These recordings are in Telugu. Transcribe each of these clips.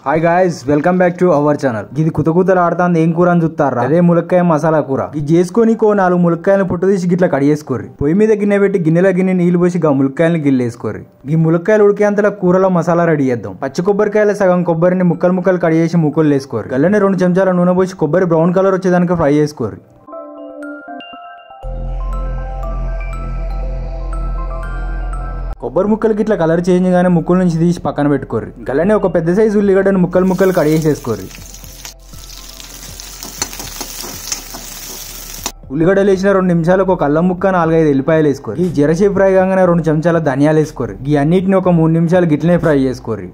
Hi guys, welcome back to our channel. ఇది కుతకుతలు ఆడుతాంది ఏం కూర అని చూస్తారా? అదే ములక్కాయ మసాలా కూర. ఇది చేసుకొని 4 ములక్కాయలను పుట్టదీసి గిట్లా కడిగేసుకోర్రి. పొయ్యి మీద గిన్నె పెట్టి గిన్నెల నీళ్లు పోసి ములక్కాయలను గిల్లేసుకోర్రి. ఈ ములక్కాయలు ఉడికేంతలో కూరలో మసాలా రెడీ చేద్దాం. పచ్చి కొబ్బరికాయల సగం కొబ్బరిని ముక్కలు కడిగేసి ముక్కలు వేసుకోర్రి. గల్లనే 2 చెంచాల నూనె పోసి కొబ్బరి బ్రౌన్ కలర్ వచ్చేదానికి ఫ్రై చేసుకోర్రి. కొబ్బరి ముక్కలకి ఇట్లా కలర్ చేంజ్ గానే ముక్కల నుంచి తీసి పక్కన పెట్టుకోర్రి. గల్లనే ఒక పెద్ద సైజు ఉల్లిగడ్డను ముక్కలు కడిగేసేసుకోర్రి. ఉల్లిగడ్డలు వేసిన 2 నిమిషాలకు ఒక అల్లం ముక్క 4-5 ఎల్లిపాయలు వేసుకోరు. ఈ జరసేపు ఫ్రై కాగానే 2 చెంచాల ధనియాలు వేసుకోరు. ఈ అన్నిటిని ఒక 3 నిమిషాలు గిట్లనే ఫ్రై చేసుకోర్రి.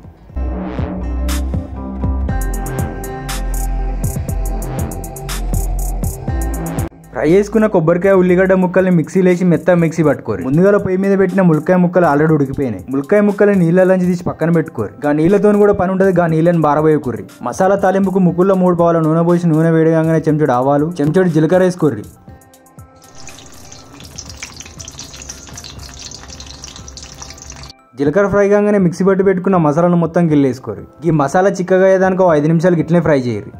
ఫ్రై చేసుకున్న కొబ్బరికాయ ఉల్లిగడ్డ ముక్కల్ని మిక్సీలో వేసి మిక్సీ పట్టుకోరు. ముందుగా పొయ్యి మీద పెట్టిన ములక్కాయ ముక్కలు ఆల్రెడీ ఉడికిపోయినాయి. ములక్కాయ ముక్కలు నీళ్ళలోంచి తీసి పక్కన పెట్టుకోరు. గా నీళ్లతో కూడా పని ఉంటుంది. గా నీళ్ళని బారబోయకుర్రి. మసాలా తాలింపుకు ముక్కుల్లో 3 పావుల నూనె పోసి నూనె వేడిగానే చెంచాడు ఆవాలు, చెంచాడు జీలకర్ర వేసుకోర్రి. జీలకర్ర ఫ్రై కాగానే మిక్సీ పట్టి పెట్టుకున్న మసాలాను మొత్తం గిల్లేసుకోరు. ఈ మసాలా చిక్కగా అయ్యేదానికి 5 నిమిషాలు గిట్లనే ఫ్రై చేయరు.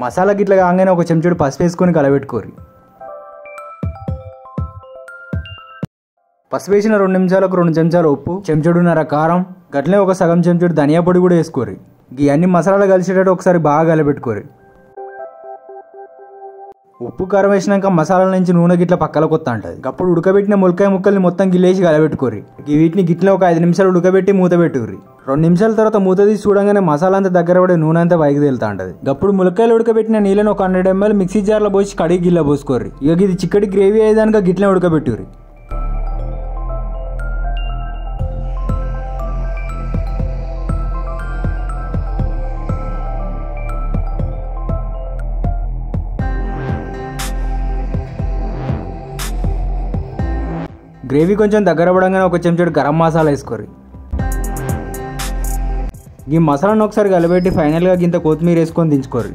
మసాలా గిట్ల కాగానే ఒక చెంచాడు పసుపు వేసుకొని కలబెట్టుకోరు. పసుపు వేసిన 2 నిమిషాలకు 2 చెంచాలు ఉప్పు, చెంచాడున్నర కారం, గట్లనే ఒక సగం చెంచాడు ధనియా పొడి కూడా వేసుకోరు. ఈ అన్ని మసాలాలు కలిసేటట్టు ఒకసారి బాగా కలబెట్టుకోరు. ఉప్పు కారం వేసినాక మసాలాల నుంచి నూనె గిట్ల పక్కల కొత్త అంటది. అప్పుడు ఉడకబెట్టిన ములక్కాయ ముక్కల్ని మొత్తం గిల్లేసి కలబెట్టుకోర్రి. వీటిని గిట్ల ఒక 5 నిమిషాలు ఉడకబెట్టి మూత పెట్టుర్రి. 2 నిమిషాల తర్వాత మూత తీసి చూడంగానే మసాలా అంతా దగ్గర పడే నూనె అంతా పైకి తేలుతా ఉంటది. అప్పుడు ములక్కాయలు ఉడకబెట్టిన నీళ్ళని ఒక 100 ml మిక్సీ జార్లో పోసి కడిగి గిల్ల పోసుకోర్రి. ఇక ఇది చిక్కటి గ్రేవీ అయ్యేదానికి గిట్లనే ఉడకబెట్టుర్రి. గ్రేవీ కొంచెం దగ్గర పడంగానే ఒక చెంచాడు గరం మసాలా వేసుకోర్రి. ఈ మసాలాను ఒకసారి కలబెట్టి ఫైనల్గా గింత కొత్తిమీర వేసుకొని దించుకోర్రి.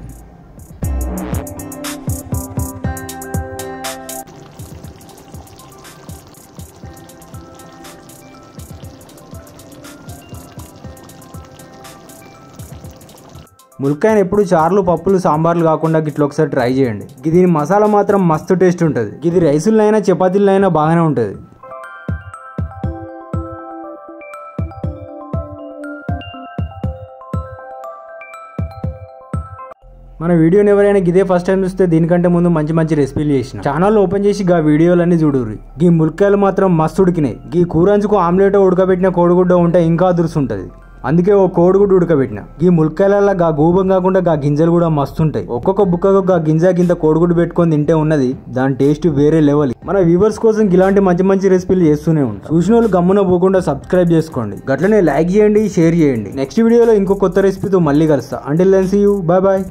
ములక్కాయని ఎప్పుడు చార్లు, పప్పులు, సాంబార్లు కాకుండా గిట్ల ఒకసారి ట్రై చేయండి. దీని మసాలా మాత్రం మస్తు టేస్ట్ ఉంటుంది. ఇది రైసులైనా చపాతీలైనా బాగానే ఉంటుంది. మన వీడియోని ఎవరైనా గిదే ఫస్ట్ టైం చూస్తే దీనికంటే ముందు మంచి రెసిపీలు చేసిన ఛానల్ ఓపెన్ చేసి గా వీడియోలన్నీ చూడుర్రి. గీ ములక్కాయలు మాత్రం మస్తు ఉడికినాయి. గీ కూరంచుకు ఆమ్లెట్ ఉడకబెట్టిన కోడిగుడ్డ ఉంటే ఇంకా అదురుసు ఉంటుంది. అందుకే ఓ కోడిగుడ్డు ఉడకబెట్టిన. ఈ ములక్కాయల గా గూబం కాకుండా గా గింజలు కూడా మస్తు ఉంటాయి. ఒక్కొక్క బుక్కకు గా గింజ కింద కోడిగుడ్డు పెట్టుకొని తింటే ఉన్నది దాని టేస్ట్ వేరే లెవెల్. మన వ్యూవర్స్ కోసం ఇలాంటి మంచి రెసిపీలు చేస్తూనే ఉంటాం. చూసిన వాళ్ళు గమ్మున పోకుండా సబ్స్క్రైబ్ చేసుకోండి. గట్లనే లైక్ చేయండి, షేర్ చేయండి. నెక్స్ట్ వీడియోలో ఇంకో కొత్త రెసిపీతో మళ్ళీ కలుస్తా. Until then see you, bye bye.